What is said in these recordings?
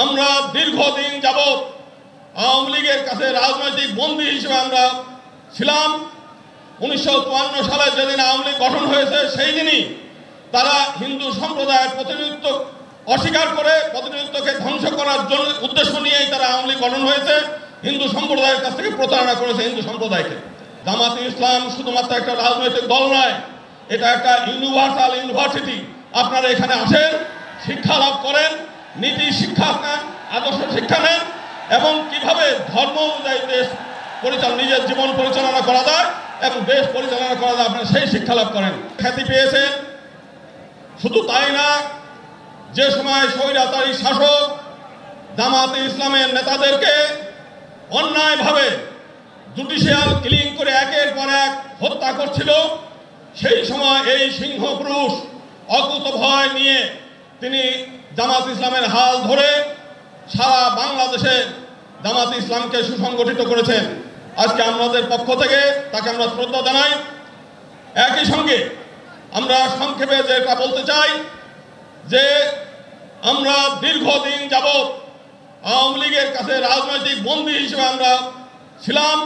আমরা দীর্ঘদিন যাবৎ আওয়ামী লীগের কাছে রাজনৈতিক বন্দী হিসেবে আমরা ছিলাম। 1954 সালে যেদিন আওয়ামী লীগ গঠন হয়েছে সেই দিনই তারা হিন্দু সম্প্রদায়ের প্রতিনিধিত্ব অস্বীকার করে প্রতিনিধিত্বকে ধ্বংস করার জন্য উদ্দেশ্য নিয়েই তারা আওয়ামী লীগ গঠন হয়েছে। হিন্দু সম্প্রদায়ের কাছ থেকে প্রতারণা করেছে হিন্দু সম্প্রদায়কে। জামাতে ইসলাম শুধুমাত্র একটা রাজনৈতিক দল নয়, এটা একটা ইউনিভার্সাল ইউনিভার্সিটি। আপনারা এখানে আসেন, শিক্ষা লাভ করেন, নীতি শিক্ষা নেন, আদর্শ শিক্ষা নেন এবং কিভাবে ধর্ম অনুযায়ী দেশ নিজের জীবন পরিচালনা করা যায় এবং দেশ পরিচালনা করা যায় আপনারা সেই শিক্ষা লাভ করেন। খ্যাতি পেয়েছেন। শুধু তাই না, যে সময় স্বৈরাচারী শাসক জামাতে ইসলামের নেতাদেরকে অন্যায়ভাবে জুডিশিয়াল কিলিং করে একের পর এক হত্যা করছিল, সেই সময় এই সিংহ পুরুষ অকুতভয় নিয়ে তিনি জামাত ইসলামের হাল ধরে সারা বাংলাদেশে জামাত ইসলামকে সুসংগঠিত করেছেন। আজকে আমাদের পক্ষ থেকে তাকে আমরা শ্রদ্ধা জানাই। একই সঙ্গে আমরা সংক্ষেপে যেটা বলতে চাই যে আমরা দীর্ঘদিন যাবৎ আওয়ামী লীগের কাছে রাজনৈতিক বন্দী হিসেবে আমরা ছিলাম।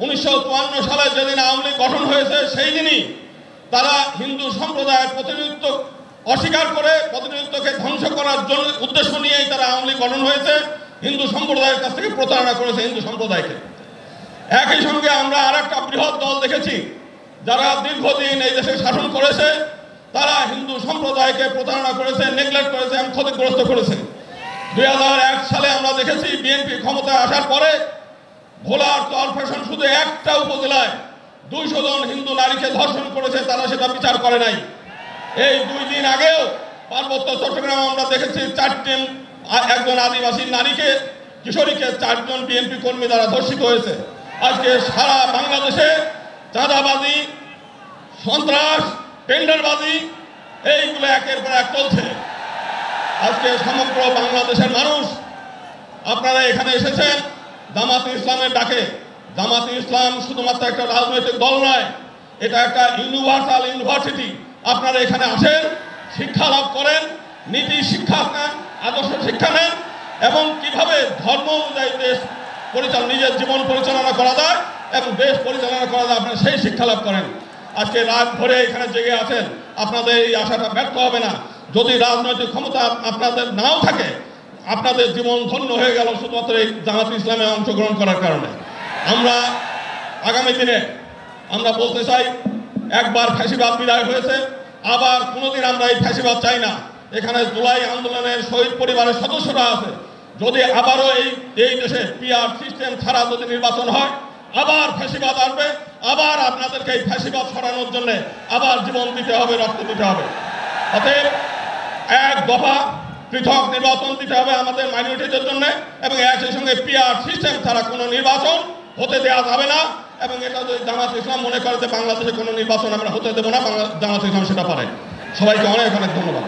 1954 সালে যেদিন আওয়ামী লীগ গঠন হয়েছে সেই দিনই তারা হিন্দু সম্প্রদায়ের প্রতিনিধিত্ব অস্বীকার করে প্রতিনিধিত্বকে ধ্বংস করার জন্য উদ্দেশ্য নিয়েই তারা আওয়ামী লীগ গঠন হয়েছে। হিন্দু সম্প্রদায়ের কাছ থেকে প্রতারণা করেছে হিন্দু সম্প্রদায়কে। একই সঙ্গে আমরা আর একটা বৃহৎ দল দেখেছি যারা দীর্ঘদিন এই দেশে শাসন করেছে, তারা হিন্দু সম্প্রদায়কে প্রতারণা করেছে, নেগলেক্ট করেছে এবং ক্ষতিগ্রস্ত করেছে। 2001 সালে আমরা দেখেছি বিএনপি ক্ষমতায় আসার পরে ভোলার চরফ্যাশন শুধু একটা উপজেলায় 200 জন হিন্দু নারীকে ধর্ষণ করেছে, তারা সেটা বিচার করে নাই। এই 2 দিন আগেও পার্বত্য চট্টগ্রামে আমরা দেখেছি 4টি একজন আদিবাসী নারীকে কিশোরীকে 4 জন বিএনপি কর্মী দ্বারা ধর্ষিত হয়েছে। আজকে সারা বাংলাদেশে চাঁদাবাজি, সন্ত্রাস, টেন্ডারবাজি এইগুলো একের পর এক চলছে। আজকে সমগ্র বাংলাদেশের মানুষ আপনারা এখানে এসেছেন জামাতে ইসলামের ডাকে। জামাতে ইসলাম শুধুমাত্র একটা রাজনৈতিক দল নয়, এটা একটা ইউনিভার্সাল ইউনিভার্সিটি। আপনারা এখানে আসেন, শিক্ষা লাভ করেন, নীতি শিক্ষা নেন, আদর্শ শিক্ষা নেন এবং কিভাবে ধর্ম অনুযায়ী দেশ নিজের জীবন পরিচালনা করা যায় এবং দেশ পরিচালনা করা যায় আপনারা সেই শিক্ষা লাভ করেন। আজকে রাত ভরে এখানে জেগে আছেন, আপনাদের এই আশাটা ব্যর্থ হবে না। যদি রাজনৈতিক ক্ষমতা আপনাদের নাও থাকে, আপনাদের জীবন ধন্য হয়ে গেল শুধুমাত্র এই জামাতে ইসলামে অংশগ্রহণ করার কারণে। আমরা আগামী দিনে আমরা বলতে চাই, একবার ফ্যাসিবাদ বিদায় হয়েছে, আবার কোনোদিন আমরা এই ফ্যাসিবাদ চাই না। এখানে জুলাই আন্দোলনের শহীদ পরিবারের সদস্যরা আছে। যদি আবারও এই দেশে পিআর সিস্টেম ছাড়া যদি নির্বাচন হয়, আবার ফ্যাসিবাদ আসবে, আবার আপনাদেরকে এই ফ্যাসিবাদ সরানোর জন্য আবার জীবন দিতে হবে, রক্ত দিতে হবে। অতএব এক দফা পৃথক নির্বাচন দিতে হবে আমাদের মাইনরিটিদের জন্য এবং একই সঙ্গে পিআর সিস্টেম ছাড়া কোনো নির্বাচন হতে দেওয়া যাবে না। এবং এটা যদি জামাত ইসলাম মনে করে যে বাংলাদেশে কোনো নির্বাচন আমরা হতে দেবো না, জামাত ইসলাম সেটা পারে। সবাইকে অনেক অনেক ধন্যবাদ।